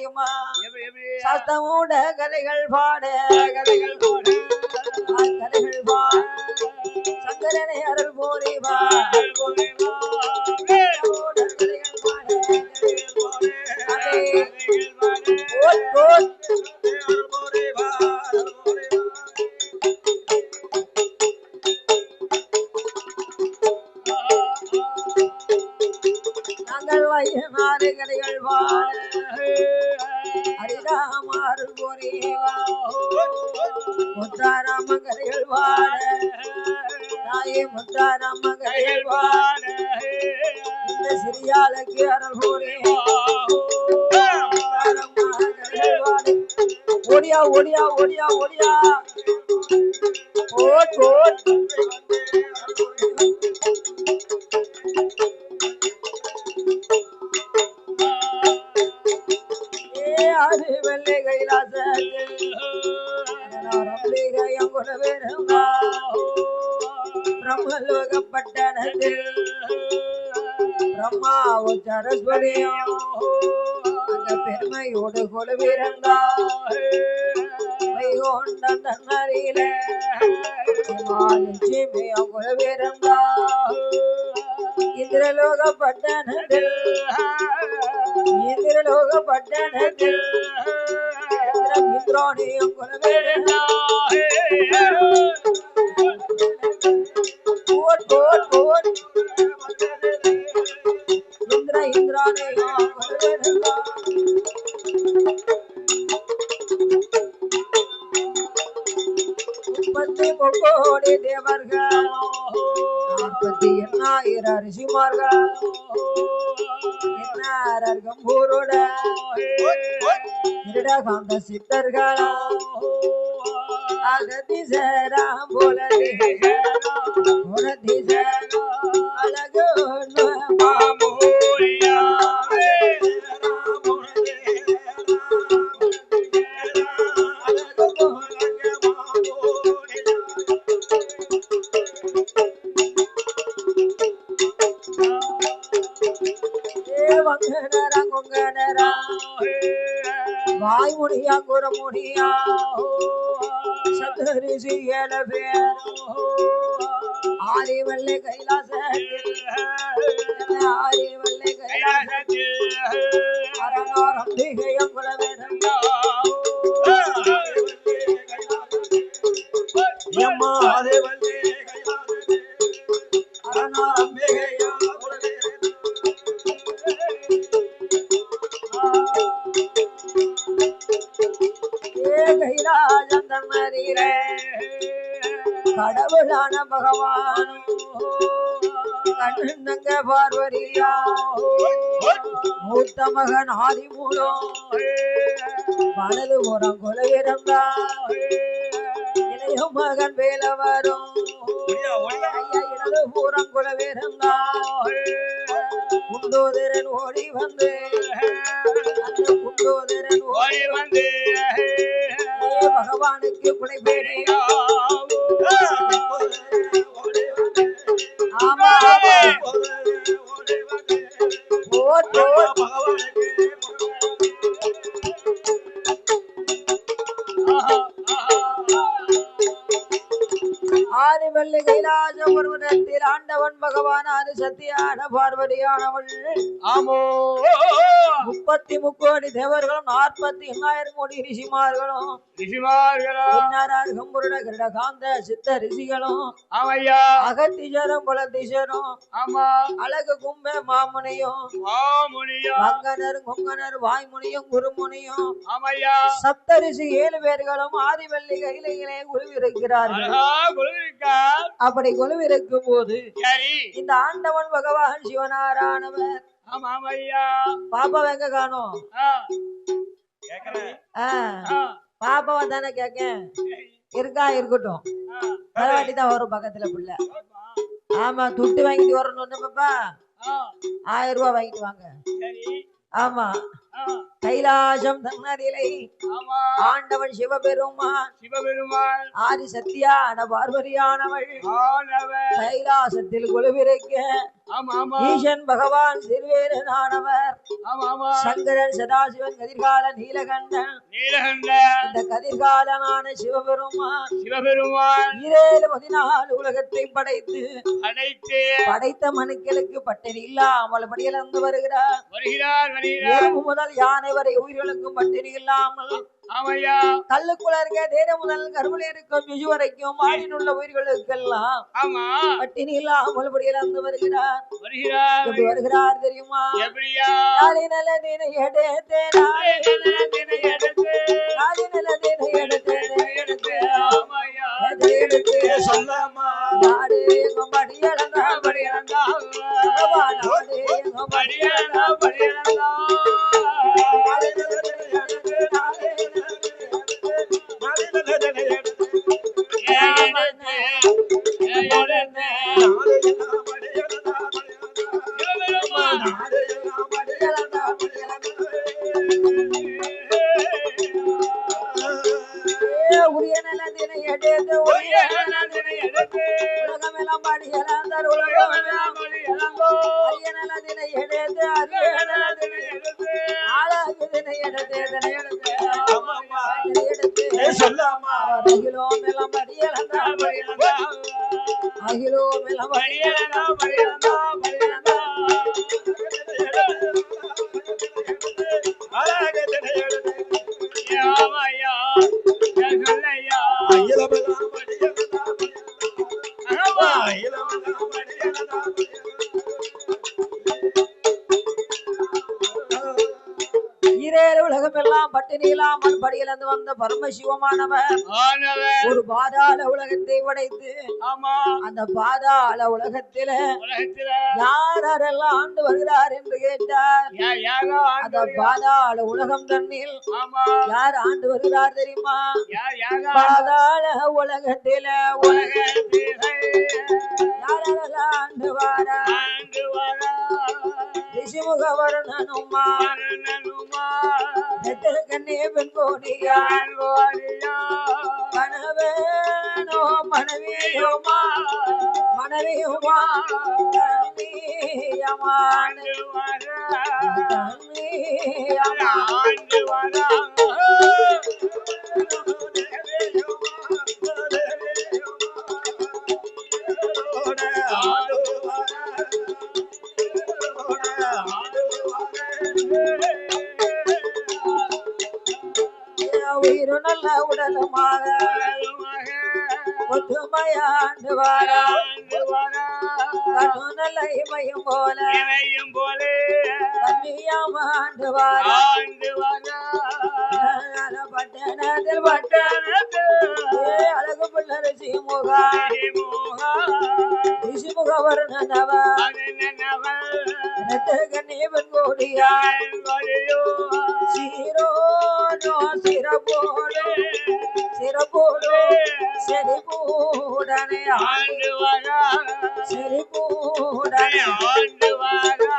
தெரியுமா சத்தமூட கதைகள் பாட கதைகள் பாட சங்கரனை அருள் போரிவா நாங்கள் வையமாறு கதைகள் பாட ஹரிராமாறு போரிவா முத்தாராம கதைகள் பாட தாயே முத்தாராம கதைகள் பாட இந்த சிறியாளுக்கு அருள் போரிவா ஓடியா ஓடியா ஓடியா ஓடியா ஓட் ஓட் ஆதி வெள்ளை கைலாசத்தில் பிரம்மலோகப்பட்டணத்தில் பிரம்மா சரஸ்வதியும் அந்த பெருமையோடு கொலுவிருந்தா வைகொண்ட தன்னறியில லட்சுமியும் கொலுவிருந்தா இந்திரலோகப்பட்டணத்தில் இந்திரலோகப்பட்டணத்தில் இந்திராணியும் கொலுவிருந்தா போட் போட் போட் இந்திராணியும் கொலுவிருந்தா முப்பத்தி தேவர்கள் 48,000 ரிஷிமார்கள் கம்பூரோட காந்த சித்தர்கள் அகதிசராம் அழகு வாய் முடியா குற முடியா சத்தரிசி 7 பேர் ஆரி வெள்ளை கைலாசத்தில் ஆரி வெள்ளை கைலாசத்தில் அரணாரம் திகையம் குலவேரங்கா எம்மா ஆரி வெள்ளை கைலாசத்தில் அரணாரம் திகையம் கடவுளான பகவான் கண்ணங்க பார்வதியா மூத்த மகன் ஆதிமூலம் வலது புறம் கொலையிறந்தா இளைய மகன் வேலவரும் இடது புறம் கொலைவிறந்தா குண்டோதரன் ஓடி வந்து குண்டோதரன் ஓடி வந்து பகவானுக்கு குடைபேடியா ஆமா ஆதிவள்ளி கைலாச பர்வதத்தில் ஆண்டவன் பகவானான சத்தியான பார்வதியானவள் ஆமோ 33 கோடி தேவர்களும் 48,000 கோடி ரிஷிமார்களும் கம்புருட கிருடகாந்த சித்த ரிஷிகளும் அகத்திஜரும் புலத்திஜரும் அழகு கும்ப மாமுனியும் மங்கனர் கொங்கனர் வாய்முனியும் குருமுனியும் சப்த ரிஷி 7 பேர்களும் ஆதிவள்ளி கையிலே குழுவிருக்கிறார்கள். அப்படி கொலுவிருக்கும் போது இந்த ஆண்டவன் பகவான் சிவனாரானவர் பாப்பா எங்க காணோம் பாப்பாவை தானே கேட்க இருக்கா இருக்கட்டும் பரவாட்டி தான் வரும் பக்கத்துல பிள்ளை. ஆமா துட்டு வாங்கிட்டு வரணும் பாப்பா 1000 ரூபாய் வாங்கிட்டு வாங்க. ஆமா கைலாசம் தன்னதிலை ஆண்டவன் சிவபெருமான் ஆதி சத்தியான பார்வதியானவள் கைலாசத்தில் குழுவிருக்க ஈசன் பகவான் சிறுவேரனானவர் சங்கரன் சதாசிவன் கதிர்கால நீலகண்டன் இந்த கதிர்காலனான சிவபெருமான் 14 உலகத்தை படைத்த மனுக்களுக்கு பட்டினி இல்லாமல் படியிலிருந்து வருகிறார் முதல் யானை வரை உயிர்களுக்கும் பட்டினி இல்லாமல் கல்லுக்குள்ள இருக்க தேர முதல் கருவில் இருக்கும் விஜு வரைக்கும் மாடியில் உள்ள உயிர்களுக்கெல்லாம் பட்டினி இல்லாமல் படியிலிருந்து வருகிறார் எப்படி வருகிறார் தெரியுமா நல்லதினை எடுத்து சொல்லமா நாடு படியலந்தா உரிய நிலத்தினை எடுத்து உலகமெல்லாம் படியலந்தார் அரிய நிலத்தினை எடுத்து அழகுதினை எடுத்து சொல்லாமா அகிலோம் எல்லாம் படியலந்தார் அகிலோம் எல்லாம் உலகம் எல்லாம் பட்டினி இல்லாமல் படியிலிருந்து வந்த பரமசிவமானவர் ஒரு பாதாள உலகத்தை படைத்து அந்த பாதாள உலகத்தில யாரெல்லாம் ஆண்டு வருகிறார் என்று கேட்டார். அந்த பாதாள உலகம் தண்ணில் யார் ஆண்டு வருகிறார் தெரியுமா? பாதாள உலகத்தில யாரெல்லாம் ஆண்டு வாரா ரிஷிமுகவர்ணனுமா கண்ணே பெண் கோடியா கணவேனோ மனைவியுமா உயிரு நல்ல உடலுமாக ஒற்றுமையாண்டு வாரா நல்ல இமையும் போல கண்ணியமாண்டு வாரா பட்டணத்தில் அழகு பிள்ள ரிஷிமுகவர்ணனவ கண்ணீவன் கோடியா சீரோனோ சிறப்போடு செறிபூடனே ஆண்டு வரா செறிபூடனே ஆண்டு வரா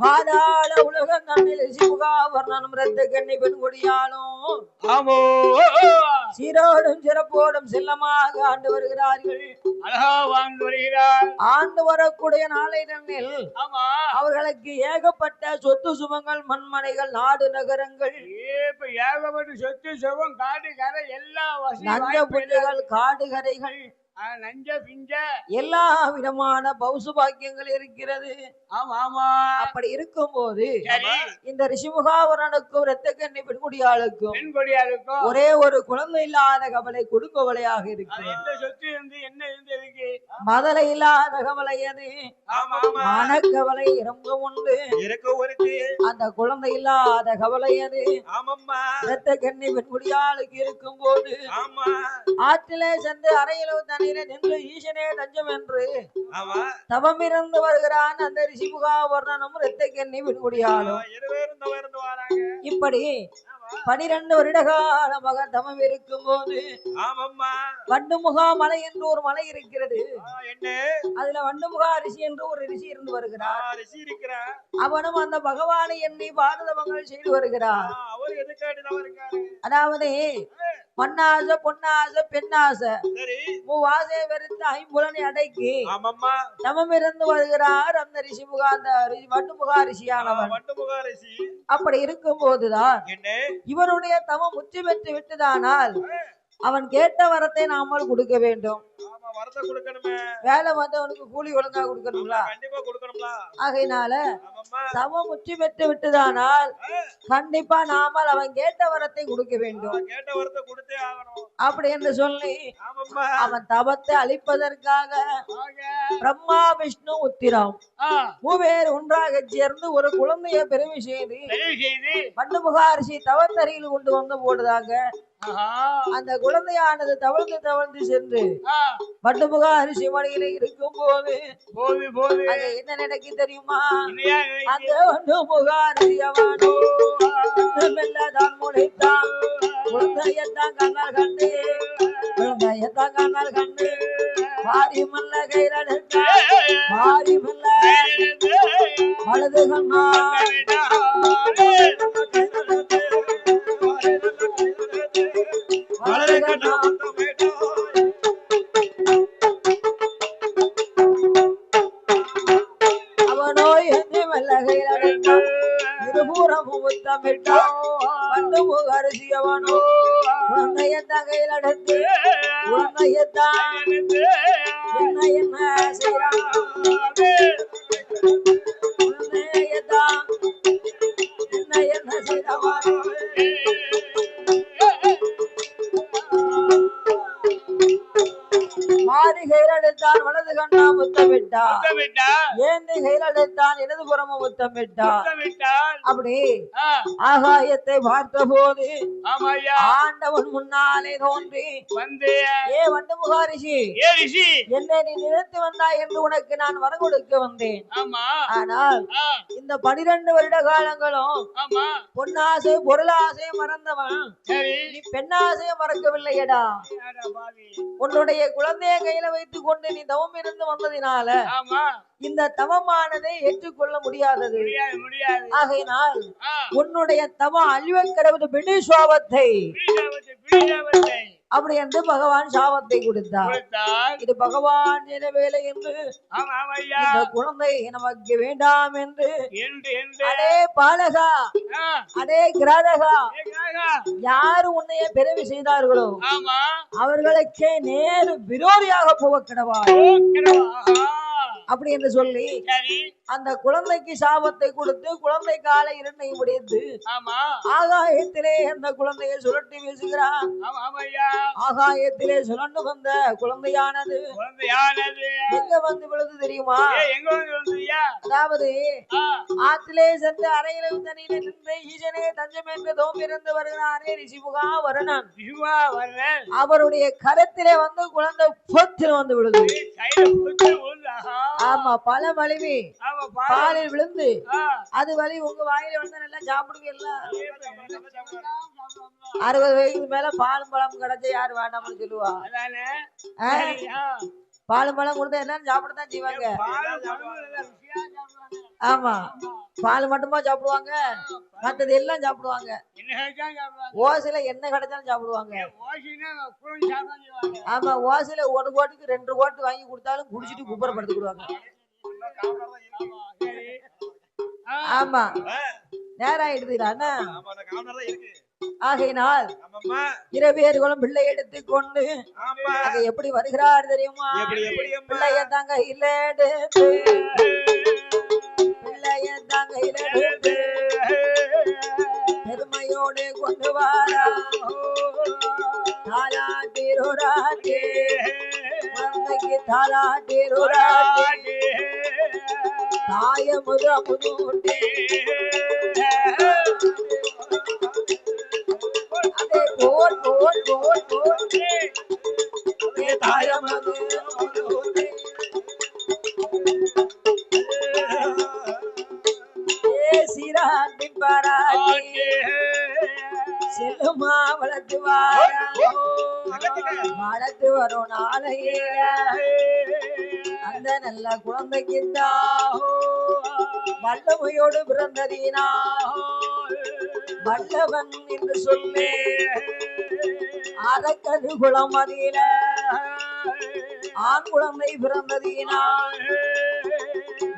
பாதாள உலகம் தன்னில் சிவகாவர்ணனும் ரத்த கண்ணி பெண் கொடியாலும் சீரோடும் சிறப்போடும் செல்லமாக ஆண்டு வருகிறார்கள். ஆண்டு வரக்கூடிய நாளை தன்னில் அவர்களுக்கு ஏகப்பட்ட சொத்து சுகங்கள் மண்மனைகள் நாடு நகரங்கள் ஏகப்பட்ட சொத்து சுகம் காடு கரை எல்லா நஞ்ச காடு கரைகள் எல்லா விதமான பௌசு பாக்கியங்கள் இருக்கிறது. அப்படி இருக்கும் போது இந்த ரிஷிமுகாவரனுக்கும் ரத்த கண்ணி பெண்குடியாளுக்கும் ஒரே ஒரு குழந்தை இல்லாத கவலை குடும்பவளையாக இருக்கிறது. மதலை இல்லாத கவலை அது மனக்கவலை ரொம்ப உண்டு. அந்த குழந்தை இல்லாத கவலை அது ரத்த கண்ணி பெண்குடியாளுக்கு இருக்கும் போது ஆற்றிலே சென்று அறையிலோ தனி தனியில நின்று ஈசனே தஞ்சம் என்று தவம் இருந்து வருகிறான் அந்த ரிஷிமுகா வர்ணனும் இரத்தக்கண்ணி விண்குடியாலும் இப்படி 12 வருட காலமாக தவம் இருக்கும் போது வண்டுமுகா மலை என்று ஒரு மலை இருக்கிறது. அதுல வண்டுமுகா ரிஷி என்று ஒரு ரிஷி இருந்து வருகிறார். அவனும் அந்த பகவானை எண்ணி பாரதவங்கள் செய்து வருகிறார். அதாவது மண்ணாசை பொன்னாசை பெண்ணாசை மூவாசை வெறுத்து ஐம்புலனை அடக்கி தவம் இருந்து வருகிறார் அந்த ரிஷிமுகா அந்த வண்டுமுகா ரிஷியானவன். அப்படி இருக்கும் போதுதான் இவனுடைய தவம் முற்றி பெற்று விட்டுதானால் அவன் கேட்ட வரத்தை நாமல் கொடுக்க வேண்டும். வேலை வந்தவனுக்கு கூலி ஒழுங்கா கொடுக்கணுங்களா? ஆகையினால தவம் முற்றி பெற்று விட்டுதானால் கண்டிப்பா நாமல் அவன் கேட்ட வரத்தை கொடுக்க வேண்டும். அப்படி என்று சொல்லி அவன் தவத்தை அழிப்பதற்காக பிரம்மா விஷ்ணு உத்திரம் மூவேர் ஒன்றாக சேர்ந்து ஒரு குழந்தைய பெருமை செய்து வண்டுமுகா ரிஷி தவத்தறியில் கொண்டு வந்து போடுதாங்க. அந்த குழந்தையானது தவழ்ந்து தவழ்ந்து சென்று வண்டுமுகா ரிஷி மடியில இருக்கும் போது என்ன நடக்கு தெரியுமா? அந்த வண்டுமுகா ரிஷி அவனோ மெல்லதான் முளைத்தான். குழந்தையத்தான் கண்ணால் கண்டு குழந்தையத்தான் கண்ணால் கண்டு மாறி மல்ல கையிலெடுத்த மாறி மல்ல வலது கண்ணா அவனோ என்று மெல்லகையில் இருபுறமும் முத்தமிட்டான். வண்டுமுக ரிஷி அவனோ குழந்தையத்தான் கையில் அடைத்து குழந்தையத்தான் என்ன என்ன செய்யறான் குழந்தையத்தான் என்ன என்ன செய்தவானோ மாறி கையிலெடுத்தான் வலது கண்ணா முத்தமிட்டான். ஏந்தி கையிலெடுத்தான் இடது புறமும் முத்தமிட்டான். அப்படி ஆகாயத்தை பார்த்த போது ஆண்டவன் முன்னாலே தோன்றி ஏ வண்டுமுகா ரிஷி என்னை நீ நிறுத்தி வந்தாய் என்று உனக்கு நான் வரம் கொடுக்க வந்தேன். ஆனால் இந்த 12 வருட காலங்களும் பொன்னாசை பொருளாசை மறந்தவன் நீ பெண்ணாசையை மறக்கவில்லையடா. உன்னுடைய குழந்தைய கையில வைத்துக் கொண்டு நீ தவம் இருந்து வந்ததினால இந்த தவமானதை ஏற்றுக்கொள்ள முடியாதது. ஆகையினால் உன்னுடைய தவம் அழிவ கடவுள் பிடிசுவாபத்தை அப்படி என்று பகவான் சாபத்தை கொடுத்தார். இது பகவான் வேலை என்று இந்த குழந்தை நமக்கு வேண்டாம் என்று அதே பாலகா அதே கிராதகா யாரு உன்னைய பிறவி செய்தார்களோ அவர்களுக்கே நேரு விரோதியாக போக கிடவா அப்படி என்று சொல்லி அந்த குழந்தைக்கு சாபத்தை கொடுத்து குழந்தை காலை இரண்டை முடித்து ஆகாயத்திலே அந்த குழந்தையை சுழட்டி வீசுகிறான். ஆகாயத்திலே சுழண்டு வந்த குழந்தையானது எங்க வந்து விழுது தெரியுமா? அதாவது ஆற்றிலே சென்று அறையில தண்ணியில நின்று ஈசனே தஞ்சம் என்று தோம் இருந்து வருகிறாரே ரிஷிமுகா வரணன். அவருடைய கரத்திலே வந்து குழந்தை பொத்தில் வந்து விழுது. ஆமா பல வலிவி பாலில் விழுந்து அது வலி உங்க வாயில வந்து நல்லா சாப்பிடுவீங்களா? 60 வயசுக்கு மேல பாலும் பழம் கிடைச்சா யாரு வேண்டாம்னு சொல்லுவா? பாலும் பழம் கொடுத்தா எல்லாரும் சாப்பிடத்தான் செய்வாங்க. ஆமா பால் மட்டுமா சாப்பிடுவாங்க, மற்றது எல்லாம் சாப்பிடுவாங்க. ஓசில என்ன கிடைச்சாலும் சாப்பிடுவாங்க. ஆமா ஓசில 1 கோட்டுக்கு 2 கோட்டு வாங்கி கொடுத்தாலும் குடிச்சிட்டு குப்பரப்படுத்திடுவாங்க. ஆமா நேரம் ஆயிடுதுடா. ஆகையினால் இரவேர்களும் பிள்ளை எடுத்துக் கொண்டு அங்க எப்படி வருகிறார் தெரியுமா? பிள்ளைய தாங்க இல்ல பிள்ளைய தாங்க இல்ல பெருமையோடு கொண்டு வாரா தாலாட்டிருராட்டே குழந்தைக்கு தாலாட்டிருராட்டே தாய முதமுதூட்டே அதே போர் போர் போர் போர் தாயமது சீராட்டி பாராட்டி செல்லுமா வளர்த்து வளர்த்து வரும் நாளையே அந்த நல்ல குழந்தைக்கு வல்லமையோடு பிறந்ததீனா வல்லவன் என்று சொல்லி அரக்கரு குளம் அதில ஆண் குழந்தை பிறந்ததீனா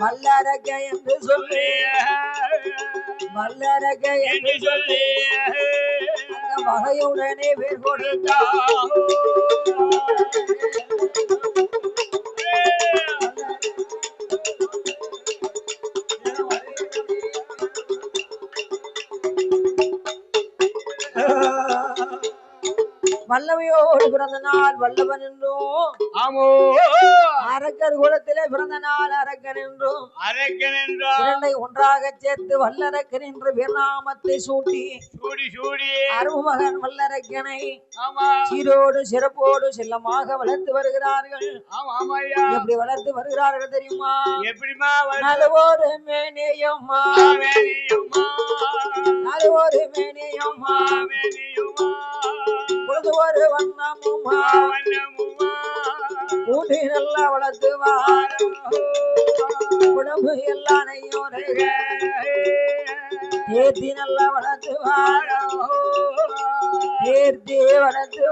வல்லரக என்று சொல்லி வல்லரக என்று சொல்லி அந்த வகையுடனே பேர் கொடுத்தா வல்லமையோடு பிறந்த நாள் வல்லவன் என்றும் அரக்கர் குலத்திலே பிறந்த நாள் அரக்கன் என்றும் இரண்டை ஒன்றாக சேர்த்து வல்லரக்கன் என்று வீரநாமத்தை சூட்டி அருமகன் வல்லரக்கனை சீரோடு சிறப்போடு செல்லமாக வளர்த்து வருகிறார்கள். எப்படி வளர்த்து வருகிறார்கள் தெரியுமா? நலவோரு மேனியம்மா நலவோரு மேனியம்மா ஒரு வண்ணமுமா ஊட்டி நல்லா வளர்த்து உடம்பு எல்லாம் தேர்த்தி நல்லா வளர்த்து தேர்த்தி வளர்த்து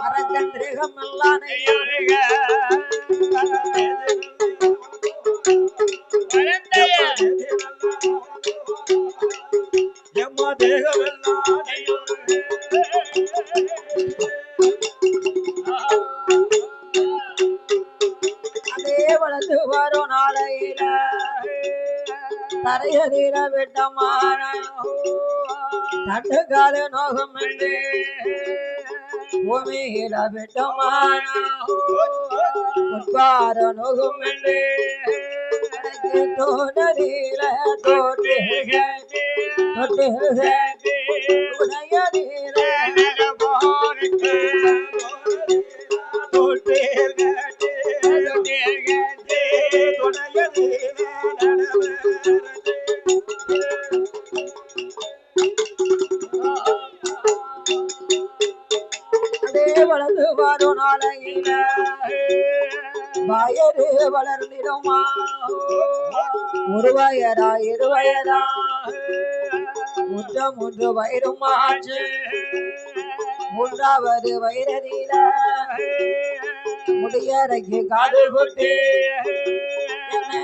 அரக்கன் தேகம் எல்லாம் எம்மா தேகம் எல்லாம் அதே வளர்ந்து வரும் நாளையில தரையதில விட்டமான தட்டுக்கால நோகம் பூமியில விட்டமான உட்பார நோகம் தோணதில தோற்று உடையதில வளர்ந்து வரும் நாளையில வயது வளர்ந்திடுமா ஒரு வயதா இரு வயதா மூன்று வயிறுமாச்சு மூன்றாவது வயிறதில முடியறைக்கு காது கொண்டு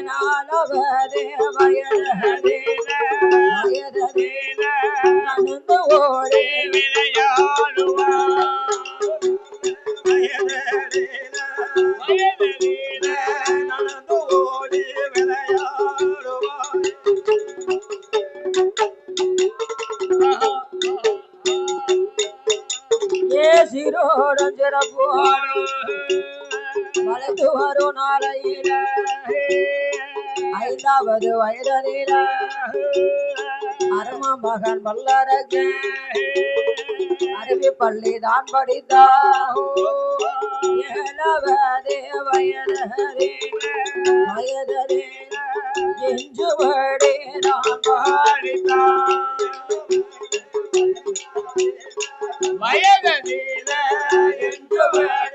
நாலாவது வயதில நடந்து ஓடி நடந்து ஓடி சீரோடும் சிறப்போடு வளர்த்து வரும் நாளையில ஐந்தாவது வயதில அரும மகன் வல்லரக்கு அருவி பள்ளி தான் படித்தா ஏழாவது வயதில எஞ்சுபடி நான் படித்தான் வயதில எஞ்சுபடி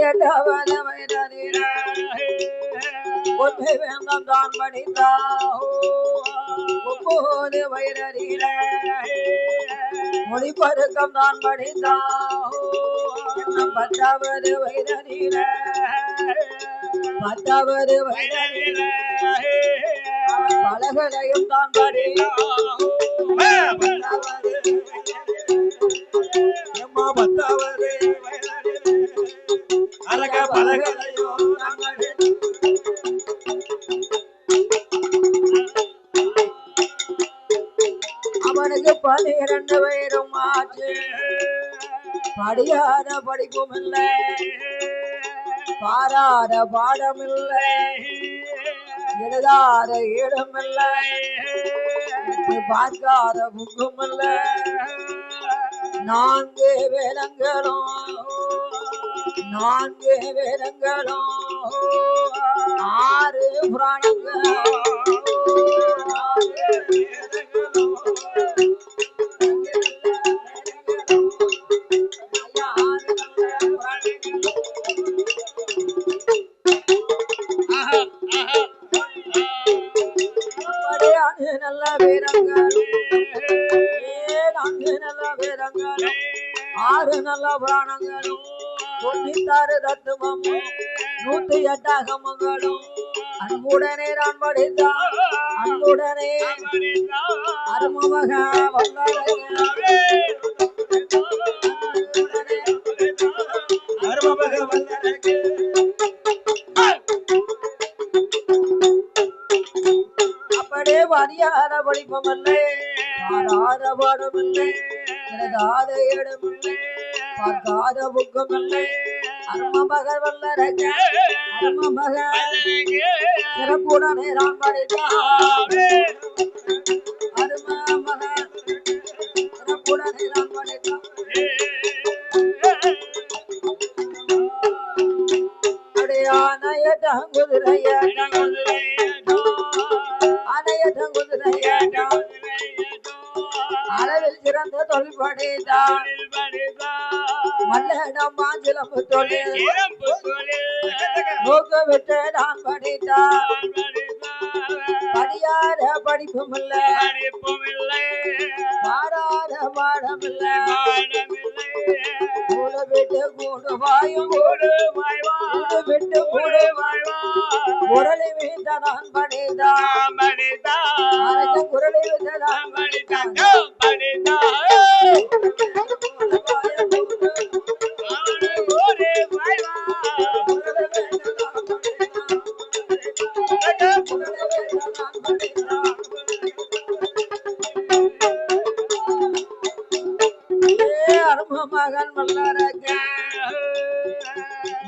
எட்டாவது வயதில ஒன்று வேந்தம் தான் படித்தா ஒன்பது வயதில மொழிப்பருக்கம் தான் படித்தா பத்தாவது வயதில பலகளையும் தான் படித்தா பத்தாவது அழக பலகளையும் அவனுக்கு 12 வயதும் ஆச்சு படியாத படிப்பும் இல்லை பாராத பாடம் இல்லை எழுதாத இடமில்ல பார்க்காத புக்குமில்ல நான்கு வேதங்களும் 6 புராணங்கள் நல்ல வீரங்கள் 6 நல்ல புராணங்களும் 96 தத்துவமும் 108 அகமங்களும் அன்புடனே நான் படித்தான் அன்புடனே அருமமக அப்படியே அறியாத படிப்பமில்லை பாடாத பாடமில்லை எழுதாத இடமில்லை பார்க்காத புக்கமில்லை அருமமக வல்லரங்க அருமமக சிறப்புடனே நான் படித்தான் அருமமக சிறப்புடனே நான் படித்தான் அளவில் சிறந்த தொழில் படித்தான் மல்லடம் மாஞ்சிலம்பு தொழில் மூக்கு விட்டு நான் படித்தான் படியாத படிப்பும் பாடாத பாடமில்ல கூடு விட்டு கூடு வாயும் விட்டு கூடு குரலை வீட்ட நான் படித்தான் குரலை வீட்ட நான் படித்தான் மகன் வல்லரங்க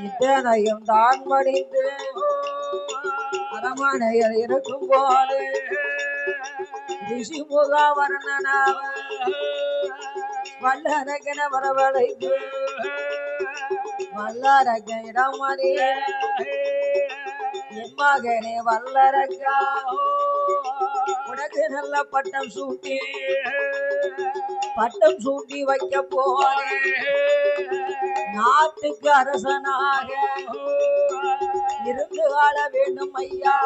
இத்தனையும் தான் படித்து அரமனையில் இருக்கும் போது ரிஷி முகாவர்ணனாவ வல்லரகன வரவழைத்து வல்லரக இடமதி என் மகனே வல்லரகா உனக்கு நல்ல பட்டம் சூட்டி வைக்க போறேன் நாட்டுக்கு அரசனாக இருந்து வாழ வேண்டும் ஐயா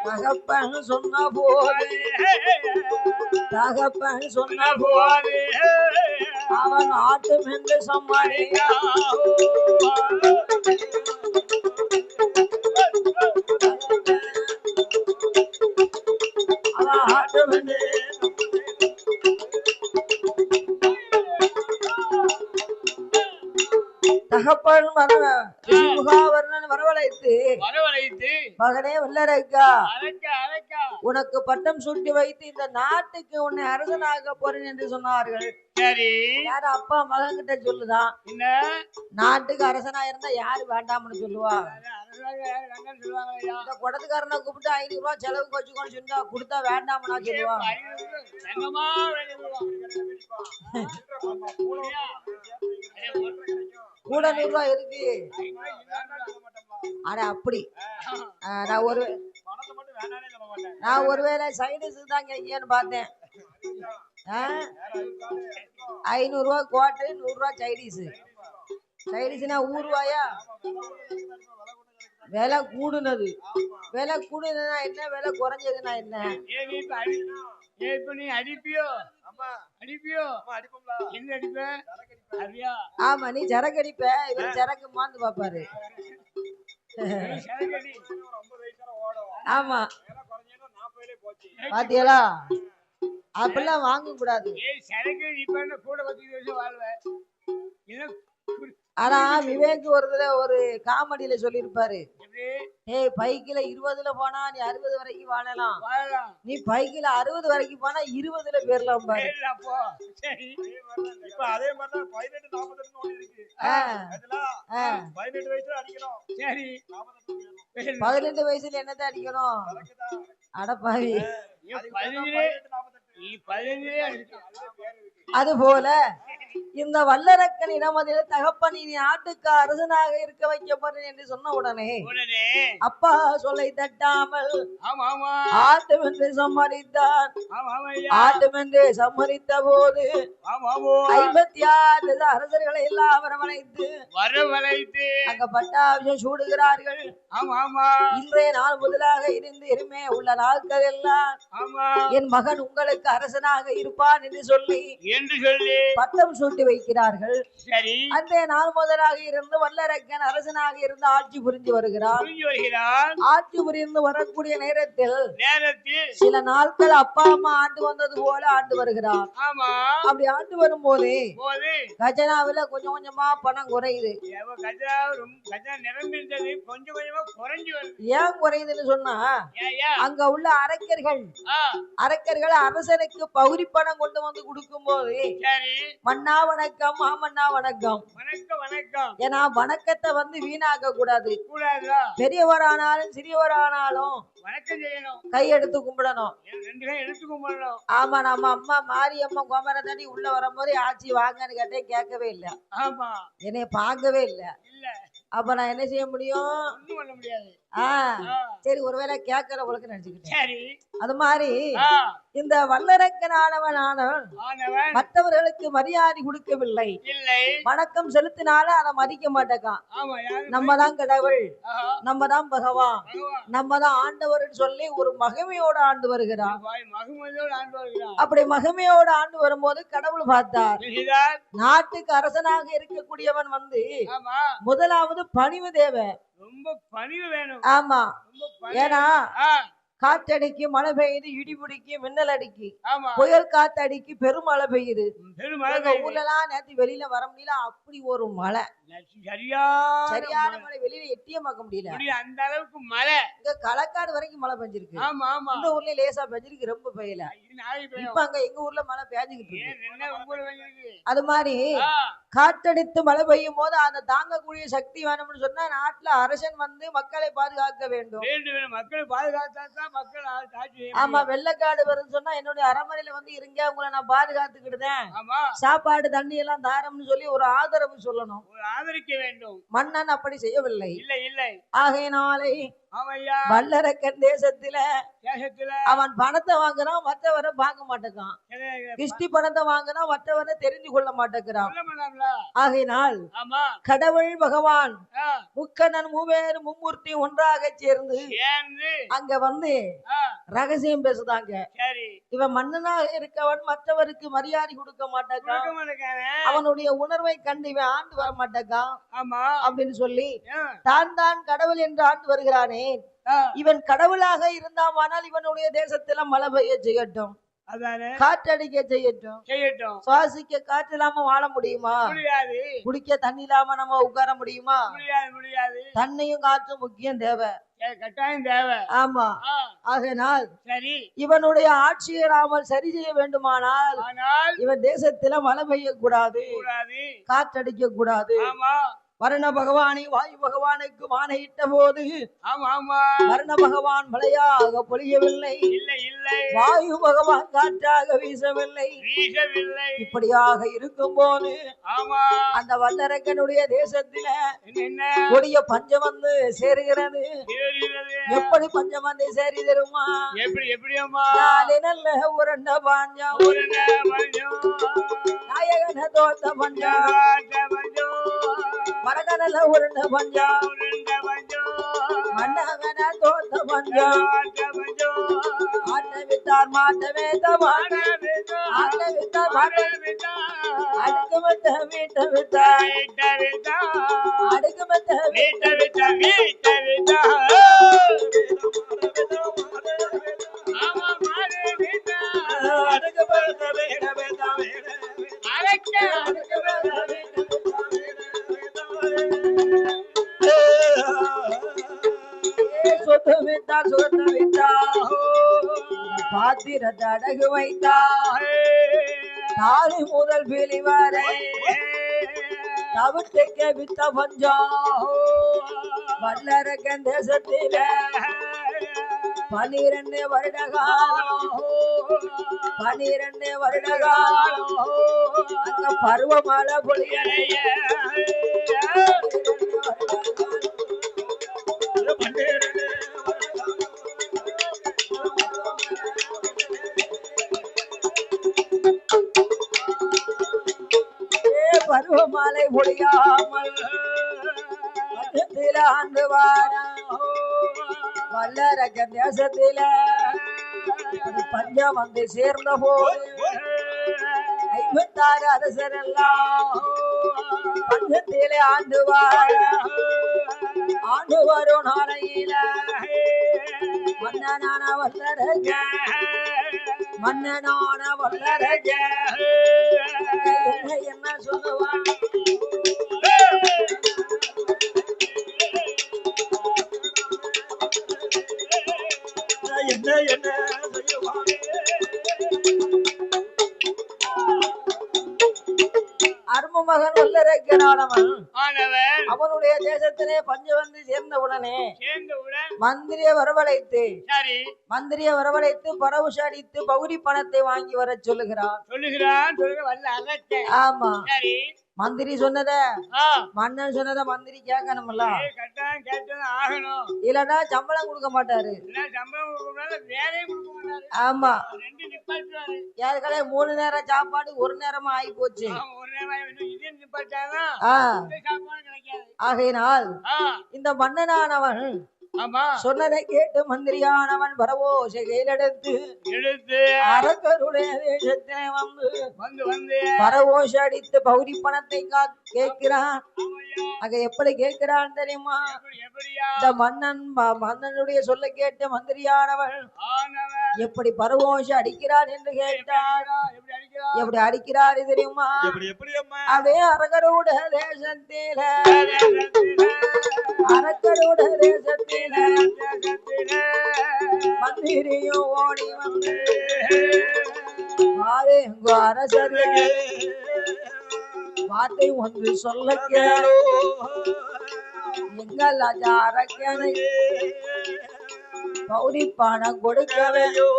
தகப்பன் சொன்ன போது அவன் ஆட்டும் என்று சம்மாடியா அவன் ஆட்டும் என்று தகப்பன் முகாவர்ணன் வரவழைத்து மகனே வல்லரக்கா உனக்கு பட்டம் சுட்டி வைத்து இந்த நாட்டுக்கு உன்னை அரசனாக போறேன் என்று சொன்னார்கள். யாரு அப்பா மகன் கிட்ட சொல்லுதான் நாட்டுக்கு அரசனா இருந்தா யாரு வேண்டாம்னு சொல்லுவா? இந்த குடத்துக்காரனை கூப்பிட்டு 500 ரூபாய் செலவுக்கு வச்சுக்கோன்னு சொன்னா கொடுத்தா வேண்டாம்னா சொல்லுவா? கூட 100 ரூபாய் இருக்கு. ஆனா அப்படி நான் ஒருவேளை சைனீஸ் தாங்க இங்கன்னு பார்த்தேன். 500 ரூபாய் கோட்டு 100 ரூபாய் சைனீஸ்னா ஊருவாயா? விலை கூடுனது. விலை கூடுனதுன்னா என்ன, விலை குறைஞ்சதுன்னா என்ன? ஆமா, நீ சரக்கு அடிப்ப, இவர் சரக்கு மாந்து பாப்பாரு. ஆமா பாத்தியலா, அப்படிலாம் வாங்க கூடாது. ஆனா விவேக் ஒரு காமெடியில சொல்லிருப்பாரு, ஏய் பைக்கில 20ல போனா நீ 60 வரைக்கும் வாழலாம். வாழலாம். நீ பைக்கில 60 வரைக்கும் போனா 20ல போயிரலாம் பாரு. போயிடலாம் போ. சரி. இப்ப அதே மாதிரி 18 48 ஓடி இருக்கு. ஆ, அதுல ஆ. 18 வயசுல அடிக்கணும். சரி. 48 18 வயசுல என்னதான் அடிக்கணும்? கரெக்ட்டா. அடப்பாவி. நீ அதுக்கு 15 48 நீ 15 அடிச்சு. அது போல இந்த வல்லரக்கன் இடமதில் தகப்பன் நீ நாட்டுக்கு அரசனாக இருக்க வைக்கப்படும் என்று சொன்ன உடனே உடனே அப்பா சொல்லை தட்டாமல் ஆமா ஆமா ஆட்டும் என்று சம்மதித்தார். ஆமா ஆமா ஐயா. ஆட்டும் என்று சம்மதித்த போது ஆமா ஆமா 56 அரசர்களை எல்லாம் வரவழைத்து வரவழைத்து அங்க பட்டாபிஷம் சூடுகிறார்கள். ஆமா ஆமா இன்றைய நாள் முதலாக இருந்து இனிமே உள்ள நாட்கள் எல்லாம் ஆமா என் மகன் உங்களுக்கு அரசனாக இருப்பான் என்று சொல்லி என்று சொல்லி பட்டம் சூட்டி வைக்கிறார்கள். சரி அன்றைய நாள் முதலாக இருந்து வல்லரக்கன் அரசனாக இருந்து ஆட்சி புரிந்து வருகிறார். புரிஞ்சு வருகிறான். ஆட்சி புரிந்து வரக்கூடிய நேரத்தில் நேரத்தில் சில நாட்கள் அப்பா அம்மா ஆண்டு வந்தது போல ஆண்டு வருகிறார். ஆமா அப்படி ஆண்டு வரும்போது போது கஜனாவில கொஞ்சம் கொஞ்சமா பணம் குறையுது. கஜா நிரம்பிருந்தது கொஞ்சம் கொஞ்சமா குறைஞ்சு வருது. ஏன் குறையுதுன்னு சொன்னா ஏய்யா? அங்க உள்ள அரக்கர்கள் ஆ, அரசனுக்கு பகுதி பணம் கொண்டு வந்து கொடுக்கும் போது சரி மன்னா வணக்கம் மாமன்னா வணக்கம். வணக்கம் வணக்கம். ஏன்னா வணக்கத்தை வந்து வீணாக்க கூடாது. கூடாதா? பெரியவரானாலும் சிறியவரானாலும் வணக்கம் செய்யணும். கை எடுத்து கும்பிடணும். ரெண்டு கை எடுத்து கும்பிடணும். ஆமா நம்ம அம்மா மாரியம்மா கோமரதடி உள்ள வரும்போது ஆச்சி வாங்கன்னு கேட்டேன், கேட்கவே இல்லை. ஆமா என்னைய பார்க்கவே இல்லை. இல்ல அப்ப நான் என்ன செய்ய முடியும்? ஒண்ணும் பண்ண முடியாது. சரி ஒருவேளை கேட்கறவங்களுக்கு நினைச்சுக்கிட்டேன். சரி அது மாதிரி ஆ, இந்த வல்லரக்கனானவன் ஆனவன் மற்றவர்களுக்கு மரியாதை கொடுக்கவில்லை. இல்லை. வணக்கம் செலுத்தினாலும் அதை மதிக்க மாட்டேக்கான். ஆமா யாரு? நம்ம தான் கடவுள், ஆஹா, நம்ம தான் பகவான், பகவான் நம்ம தான் ஆண்டவர்னு சொல்லி ஒரு மகிமையோட ஆண்டு வருகிறான். மகுமதியோடு ஆண்டு வருகிறான். அப்படி மகிமையோட ஆண்டு வரும்போது கடவுள் பார்த்தார், இருக்கிறார். நாட்டுக்கு அரசனாக இருக்கக்கூடியவன் வந்து ஆமா முதலாவது பணிவு தேவை. ரொம்ப பணிவு வேணும். ஆமா, ரொம்ப பணிவு. ஏன்னா ஆ, காற்றடிக்கு மழை பெய்யுது, இடி பிடிக்கு மின்னல் அடிக்கு, ஆமா புயல் காத்தடிக்கு பெருமழை பெய்யுது. பெருமழை எங்க ஊர்லலாம் நேத்து வெளியில வர முடியல, அப்படி ஒரு மழை, சரியான மழை, வெளியில எட்டியே பார்க்க முடியல. அந்த அளவுக்கு மழை. இங்க களக்காடு வரைக்கும் மழை பெஞ்சிருக்கு. ஆமா ஆமா இந்த ஊர்ல லேசா பெஞ்சிருக்கு, ரொம்ப பெய்யல. இது நாளைக்கு பெய்யும். இப்ப அங்க எங்க ஊர்ல மழை பெஞ்சுக்கிட்டு இருக்கு. ஏன் என்ன உங்களை வாங்கிருக்கு? அது மாதிரி ஆ, காற்றடித்து மழை பெய்யும் போது அதை தாங்கக்கூடிய சக்தி வேணும்னு சொன்னா நாட்டுல அரசன் வந்து மக்களை பாதுகாக்க வேண்டும். வேண்டும் வேண்டும். மக்களை பாதுகாத்தான் மக்கள் ஆட்சி செய்ய ஆமா, முடியும். வெள்ளக்காடு வரும்னு சொன்னா என்னுடைய அரண்மனையில வந்து இருங்க, உங்களை நான் பாதுகாத்துக்கிடுதேன், ஆமா சாப்பாடு தண்ணி எல்லாம் தாரம்னு சொல்லி ஒரு ஆதரவு சொல்லணும். ஒரு ஆதரிக்க வேண்டும். மன்னன் அப்படி செய்யவில்லை. இல்லை இல்லை. ஆகையினாலே ஆமையா வல்லரக்கன் தேசத்துல தேசத்துல அவன் பணத்தை வாங்குறான், மற்றவரை பார்க்க மாட்டேங்கான். கிஷ்டி பணத்தை வாங்கினா மற்றவரை தெரிந்து கொள்ள மாட்டேங்கிறான். சொல்ல மாட்டாங்களா? ஆகையினால் ஆமா கடவுள் பகவான் ஆ, முக்கண்ணன் மூவேறு மும்மூர்த்தி ஒன்றாக சேர்ந்து சேர்ந்து அங்க வந்து ஆ, ரகசியம் பேசுதாங்க. சரி இவன் மன்னனாக இருக்கவன் மற்றவருக்கு மரியாதை கொடுக்க மாட்டேக்கான், கொடுக்க மாட்டேங்கானே. அவனுடைய உணர்வை கண்டு இவன் ஆண்டு வர மாட்டேக்கான் ஆமா அப்படின்னு சொல்லி ஆ, தான் கடவுள் என்று ஆண்டு வருகிறானே. ஆ, இவன் கடவுளாக இருந்தாமானால் இவனுடைய தேசத்துல மழை பெய்ய செய்யட்டும், அதானே காற்றடிக்க செய்யட்டும். செய்யட்டும். சுவாசிக்க காற்று இல்லாம வாழ முடியுமா? முடியாது குடிக்க தண்ணி இல்லாம நம்ம உட்கார முடியுமா? முடியாது முடியாது. தண்ணியும் காற்றும் முக்கியம் தேவை. கட்டாயம் தேவை. ஆமா, ஆ, ஆகையினால் சரி. இவனுடைய ஆட்சியை நாமல் சரி செய்ய வேண்டுமானால் ஆனால் இவன் தேசத்துல மழை பெய்ய கூடாது, கூடாது. காற்றடிக்க கூடாது. ஆமா வருண பகவானை வாயு பகவானுக்கு மானையிட்ட போது ஆமா ஆமா வருண பகவான் மழையாக பொழியவில்லை, இல்லை இல்லை. வாயு பகவான் காற்றாக வீசவில்லை. வீசவில்லை. இப்படியாக இருக்கும் போது ஆமா அந்த வல்லரக்கனுடைய தேசத்தில என்ன கொடிய பஞ்சம் வந்து சேருகிறது. ஏறுகிறது. எப்படி பஞ்சம் வந்து சேரி தருமா? எப்படி எப்படி அம்மா? நாளை நல்ல உருண்ட பாஞ்சம், ஒரு பஞ்சம் நாயகன தோத்த பஞ்சம், பஞ்சம் மரகனல உருண்ட பஞ்சம், உருண்ட பஞ்சம் மன்னகன தோத்த பஞ்சம். பஞ்சம் ஆட்ட வித்தார் மாட்டவே தவான, ஆட்ட வித்தார் மாட்ட அடுக்கு மத்த வீட்ட வித்தார், அடுக்கு மத்த வீட்ட அடுக்கு மத்த வீட வித்தா வீட அடுக்கு மத்த வீட்ட வித்தா வீட பாத்திரத்தை அடகு வைத்தார் தாலி முதல் பிலி வரை தவிர்த்துக்க வித்த பஞ்சம் வல்லரக்கன் தேசத்தில 12 வருட காலம் 12 வருட காலம் அங்க பருவமழை பொழியலைய பருவமழை பொழியாமல் ஆண்டு வாரம் வல்லரக்க தேசத்தில பஞ்சம் வந்து சேர்ந்த போது 56 அரசரெல்லாம் பஞ்சத்திலே ஆண்டு வரும் நாளையில மன்னனான வல்லரக்க என்ன சொல்லுவான் என்ன என்ன செய்வானே அருமமகன் வல்லரக்கனானவன் அவனுடைய தேசத்திலே பஞ்சம் வந்து சேர்ந்தவுடன் மந்திரியை வரவழைத்து பரவுஷ அடித்து பகுதி பணத்தை வாங்கி வர சொல்லுகிறான் ஆமா மந்திரி சொன்னத மன்னன் சொன்னத மந்திரி கேட்கணும்ல இல்லன்னா சம்பளம் கொடுக்க மாட்டாரு ஆமா ஏற்கனவே 3 நேரம் சாப்பாடு 1 நேரமா ஆகி போச்சு ஆகையினால் இந்த மன்னனானவன் சொன்னதை கேட்டு மந்திரியானவன் பரவோசை கையிலெடுத்து அரக்கருடைய தேசத்திலே வந்து பரவோச அடித்து பகுதி பணத்தை கேட்கிறான் அங்க எப்படி கேட்கிறான் தெரியுமா இந்த மன்னனுடைய சொல்ல கேட்டு மந்திரியானவன் எப்படி பரவோச அடிக்கிறார் என்று கேட்டார் எப்படி அடிக்கிறாரு தெரியுமா அதே அரக்கரோட தேசத்தில மந்திரியும் ஓடி வந்து அரசர் வார்த்தை ஒன்று சொல்ல கேளோ எங்கள் அரக்கனை பௌரி பணம் கொடுக்கவையோ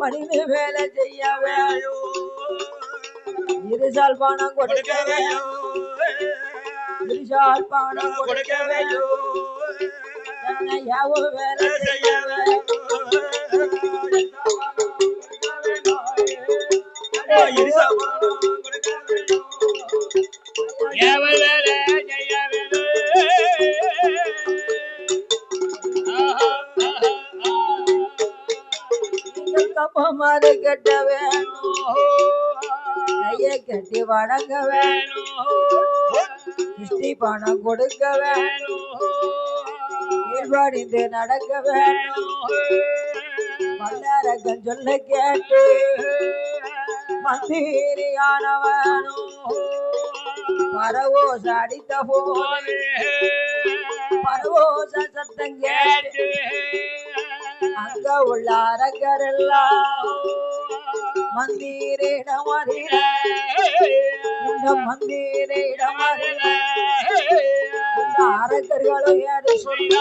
படிவு வேலை செய்யவையோ இருசால் பணம் கொடுக்கவையோ இருசால் பணம் கொடுக்கவையோ யாவோ வேலை செய்யவையோ கட்ட வேணும் கையை கட்டி வணங்க வேணும் கிருஷ்டி பணம் கொடுக்க வேணும் ஈழ்வடிந்து நடக்க வேணும் வல்லரக்கன் சொல்ல கேட்டு மந்திரியானவனும் பரவோச அடித்த போது பரவோச சத்தம் கேட்டு அங்க உள்ள அரக்கரெல்லாம் மந்திரிடம் அறிய இந்த மந்திரிடம் அறிய இந்த அரக்கர்களும் யாரு சொல்ல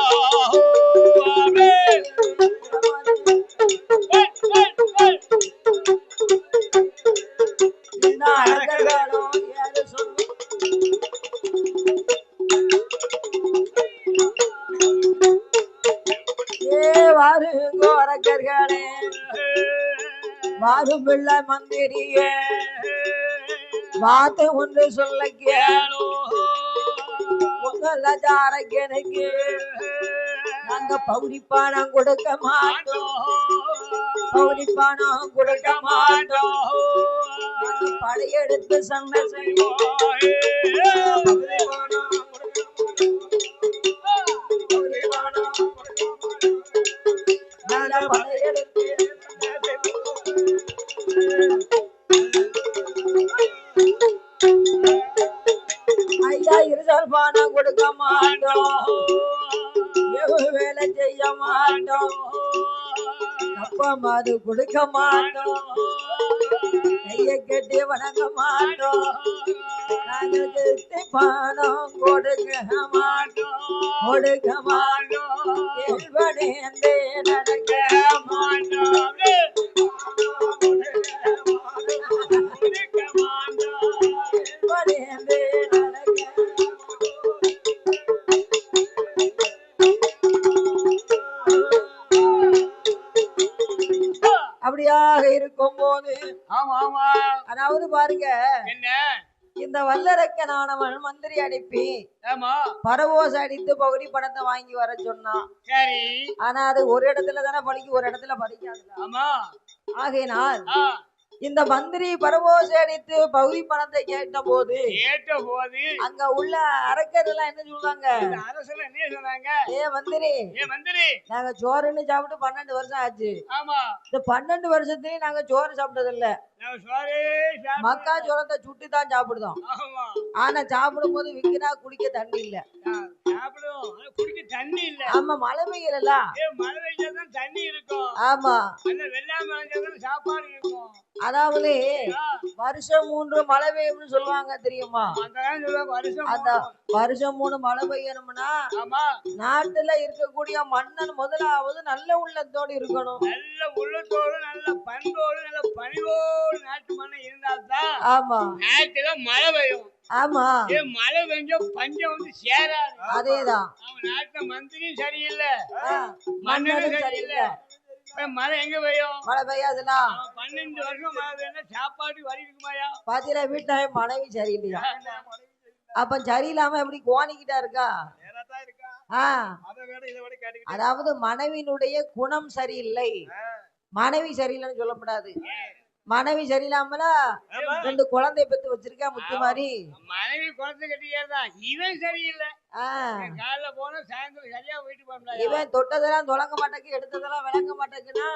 இந்த அரக்கர்களும் யாரு சொல்ல வாருங்கோ அரக்கர்களே வாரும் பிள்ளை மந்திரியே வார்த்தை ஒன்று சொல்ல கேளோ உங்கள அரக்கனுக்கு நாங்க பகுதி பணம் கொடுக்க மாட்டோம் பகுதி பணம் கொடுக்க மாட்டோம் படையெடுத்து சண்டை செய்வோம் படையெடுத்து ஐயா இருசால் பணம் கொடுக்க மாட்டோம் வேலை செய்ய மாட்டோம் அப்பம் அது கொடுக்க மாட்டோம் கையை கட்டி வணங்க மாட்டோம் நாங்கள் திருத்தி பணம் கொடுக்க மாட்டோம் கேள்வனேந்தே நடக்க மாட்டோம் கேள்வனேந்தே நடக்க அப்படியாக இருக்கும் போது அதாவது பாருங்க இந்த வல்லரக்கனானவன் மந்திரி அனுப்பி பரவோச அடித்து பகுதி பணத்தை வாங்கி வர சொன்னான் ஆனா அது ஒரு இடத்துல தானே பலிக்கு ஒரு இடத்துல பலிக்காது ஆகையினால் இந்த மந்திரி பரவோசை அடித்து பகுதி பணத்தை கேட்ட போது அங்க உள்ள அரக்கர் எல்லாம் என்ன சொல்றாங்க ஏ மந்திரி நாங்க சோறுன்னு சாப்பிட்டு 12 வருஷம் ஆச்சு இந்த 12 வருஷத்துலயும் நாங்க சோறு சாப்பிட்டது இல்ல மக்கா சோளத்தை சுட்டு தான் சாப்பிடுதோம் ஆனா சாப்பிடும் போது விக்கினா குடிக்க தண்ணி இல்ல ஆமா மழை பெய்யல தண்ணி இருக்கும் ஆமா சாப்பாடு இருக்கும் அதாவது வருஷம் 3 மழை பெய்யும்னு சொல்லுவாங்க தெரியுமா அந்த வருஷம் 3 மழை பெய்யணும்னா நாட்டுல இருக்கக்கூடிய மன்னன் முதலாவது நல்ல உள்ளத்தோடு இருக்கணும் நல்ல உள்ளத்தோடு நல்ல பண்போடு நல்ல பணிவோடு நாட்டு மன்னன் இருந்தால்தான் ஆமா நாட்டுல மழை பெய்யும் ஆமா மழை பெஞ்சா பஞ்சம் வந்து சேராது அதேதான் நாட்டு மந்திரியும் சரியில்லை மன்னனும் சரியில்லை மழை எங்க பெய்யும் மழை பெய்யாதுன்னா 12 வருஷம் மழை பெய்யா சாப்பாடு வரி இருக்குமாயா பாத்தீங்களா வீட்டுல மனைவி சரியில்லையா அப்ப சரியில்லாம எப்படி கோணிக்கிட்டா இருக்கா அதாவது மனைவியினுடைய குணம் சரியில்லை மனைவி சரியில்லைன்னு சொல்லப்படாது மனைவி சரியில்லாமல 2 குழந்தை பெத்து வச்சிருக்கா முத்து மாதிரி மனைவி குழந்தை கட்டிக்கிறதா இவன் சரியில்லை காலைல போனா சாயந்தரம் சரியா வீட்டுக்கு போக இவன் தொட்டதெல்லாம் தொடங்க மாட்டேக்கு எடுத்ததெல்லாம் விளங்க மாட்டேக்குன்னா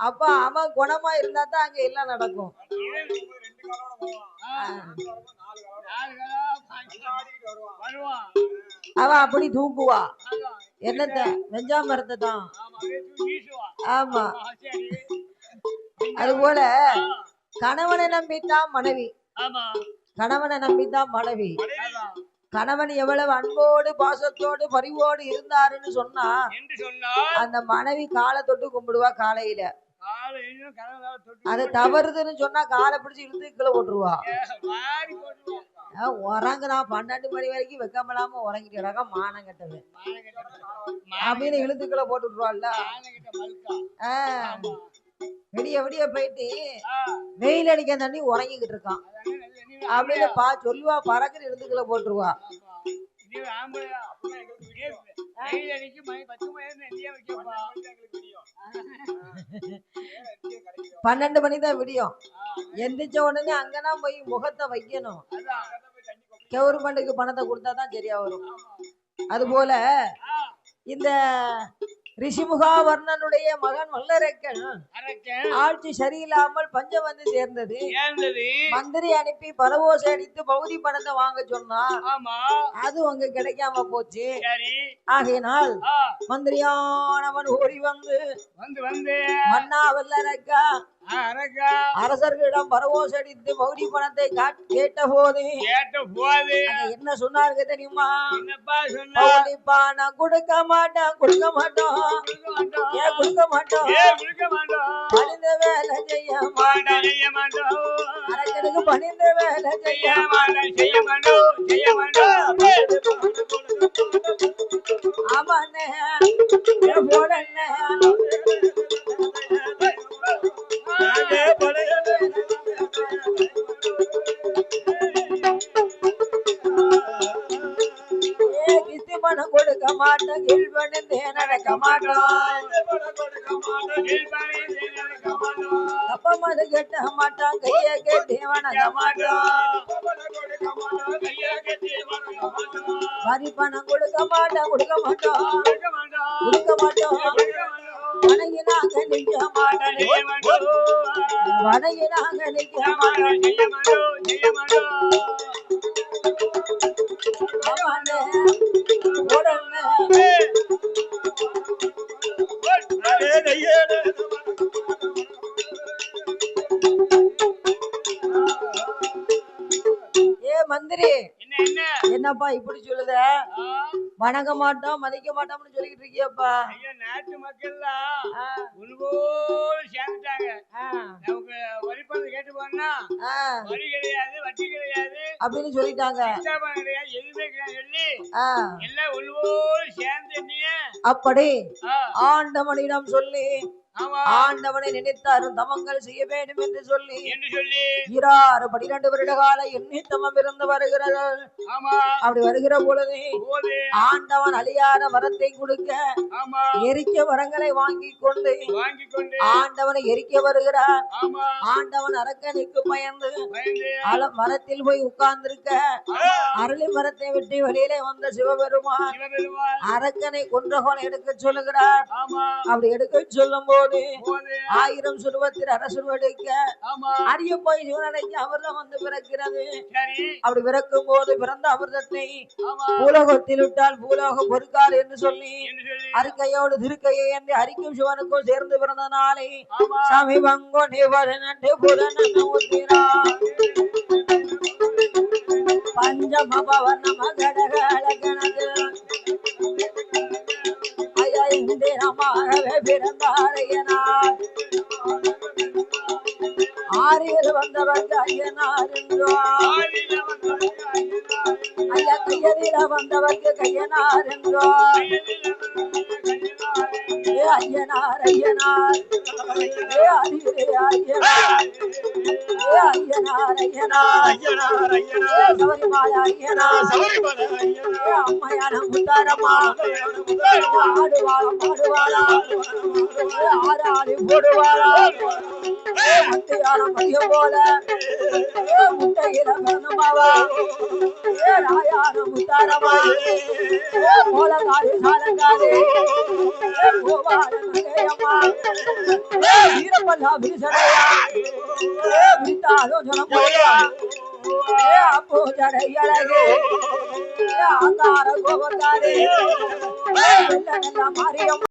அப்ப அவன் குணமா இருந்தா தான் அங்க எல்லாம் நடக்கும் அவன் அப்படி தூக்குவா என்னத்த வெஞ்சா மரத்தை தான் ஆமா அது போல கணவனை நம்பித்தான் மனைவி கணவனை நம்பித்தான் மனைவி கணவன் எவ்வளவு அன்போடு பாசத்தோடு பரிவோடு இருந்தாருன்னு சொன்னா அந்த மனைவி காலை தொட்டு கும்பிடுவா காலையில அது தவறுதுன்னு சொன்னா காலை பிடிச்சு இழுத்து கீழே போட்டுருவா உறங்குறான் 12 மணி வரைக்கும் வைக்காமலாம உறங்கிட்டு கிடக்கா மானம் கட்டது அப்படின்னு இழுத்துக்களை போட்டுருவாள்ல விடிய விடிய போயிட்டு வெயில் அடிக்க தண்ணி உறங்கிக்கிட்டு இருக்கான் அப்படின்னு சொல்லுவா பறக்குன்னு இழுத்துக்களை போட்டுருவா 12 மணி தான் விடியும் எந்திரிச்ச உடனே அங்கதான் போய் முகத்தை வைக்கணும் கவர்மெண்ட்டுக்கு பணத்தை கொடுத்தாதான் சரியா வரும் அது போல இந்த ரிஷிமுகாவர்ணனுடைய மகன் வல்லரக்கன் ஆட்சி சரியில்லாமல் பஞ்சம் வந்து சேர்ந்தது மந்திரி அனுப்பி பரவோசை அடித்து பகுதி பணத்தை வாங்க சொன்னா அது அங்க கிடைக்காம போச்சு ஆகையினால் மந்திரியானவன் ஓடி வந்து மன்னா வல்லரக்கா அரசர்களிடம் பரவோசை அடித்து பகுதி பணத்தை கேட்ட போது என்ன சொன்னாருங்க தெரியுமா பகுதி பணம் கொடுக்க மாட்டோம் ஏன் கொடுக்க மாட்டோம் பணிந்த வேலை செய்ய மாட்டோம் அரசனுக்கு பணிந்த வேலை செய்ய ஆமாண்ணே போடண்ணே பணம் கொடுக்க மாட்டோம் கீழ்பணிந்தே நடக்க மாட்டோம் அப்பம் அது கட்ட மாட்டான் கைய கட்டி வணங்க மாட்டோம் வரி பணம் கொடுக்க மாட்டோம் வணங்கினாங்க நிற்க மாட்டோம் வணங்கினாங்க நிற்க மாட்டோம் ஏ மந்திரி என்ன என்ன என்னப்பா இப்படி சொல்லுத? வணங்க மாட்டோம் மதிக்க மாட்டோம்னு சொல்லிட்டு இருக்கியப்பா. ஐயா நாட்டு மக்கள்லாம் ஒன்றுபோல் சேர்ந்துட்டாங்க. நமக்கு வரிப்பணம் கேட்டு போனா வரி கிடையாது, வட்டி கிடையாது அப்படின்னு சொல்லிட்டாங்க. கிடையாது, எதுவுமே கிடையாது சொல்லி எல்லாம் ஒன்றுபோல் சேர்ந்து அப்படி ஆண்டவனிடம் சொல்லி ஆண்டவனை நினைத்தாரும் தமங்கள் செய்ய வேண்டும் என்று சொல்லி 12 வருட கால எண்ணி தமம் இருந்து வருகிறார்கள். அப்படி வருகிற பொழுது ஆண்டவன் அழியாத வரத்தை கொடுக்க எரிக்க வரங்களை வாங்கி கொண்டு ஆண்டவனை எரிக்க வருகிறார். ஆண்டவன் அரக்கனுக்கு பயந்து மரத்தில் போய் உட்கார்ந்திருக்க அரளி மரத்தை விட்டு வெளியிலே வந்த சிவபெருமான் அரக்கனை கொன்றகோலை எடுக்க சொல்லுகிறார். அப்படி எடுக்க சொல்லும் போது 1000 சுருவத்தில் அரசுவடிக்க அரிய போய் சிவனடைக்க அமிர்தம் வந்து பிறக்கிறது. அப்படி பிறக்கும் போது பிறந்த அமிர்தத்தை பூலோகத்தில் விட்டால் பூலோகம் பொறுக்கார் என்று சொல்லி அறிக்கையோடு திருக்கையை என்று அரிக்கும் சிவனுக்கும் சேர்ந்து பிறந்தனாலே சமீபங்கோ நிவரனே புதனூத்திரா பஞ்சம பவன மகடகணது இந்திரமாகவே பிறந்தாரையனார். ஆறில் வந்தவர்க்கு ஐயனார் என்றார். ஐயா கையதில வந்தவர்க்கு கையனார் என்றார். ஐயனார் ஐயனார் ஐயனார் சபரிமலை ஐயனார் அம்மையான முத்தாரம்மா ஆடுவாளம் ஆடுவாளா ஆடாடி போடுவாளா மத்தியானம் மையம் போல முட்டையில பிறந்தமாவா ராயான முத்தாரம்மா போலகாரி சாலங்காரி வீரப்பல்லா விரிசடையா விரித்தாலும் ஜனம் போயா அப்போ ஜடையழகு அங்கார கோபக்காரி மாரியம்